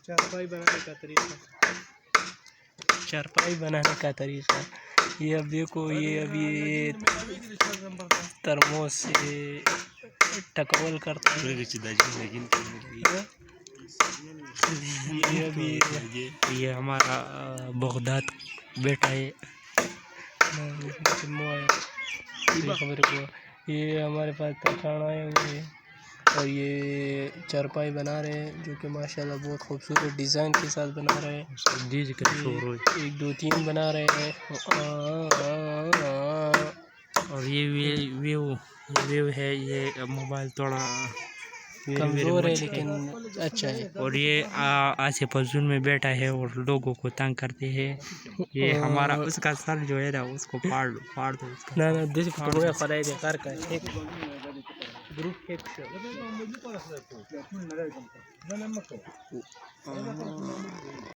چارپائی بنانے کا طریقہ یہ اب دیکھو، یہ ابھی ترموز سے ٹکول کرتا ہے. یہ ہمارا بغداد بیٹا ہے. یہ ہمارے پاس ترکھان آئے ہوئے ہیں اور یہ چارپائی بنا رہے ہیں، جو کہ ماشاءاللہ بہت خوبصورت ڈیزائن کے ساتھ بنا رہے ہیں. 1 2 3 بنا رہے ہیں. اور یہ ویو ہے. یہ موبائل تھوڑا کمزور ہے لیکن اچھا ہے. اور یہ آصف ظلم میں بیٹھا ہے اور لوگوں کو تنگ کرتے ہیں. یہ ہمارا اس کا سر جو ہے نا، اس کو پاڑ دو اس کا.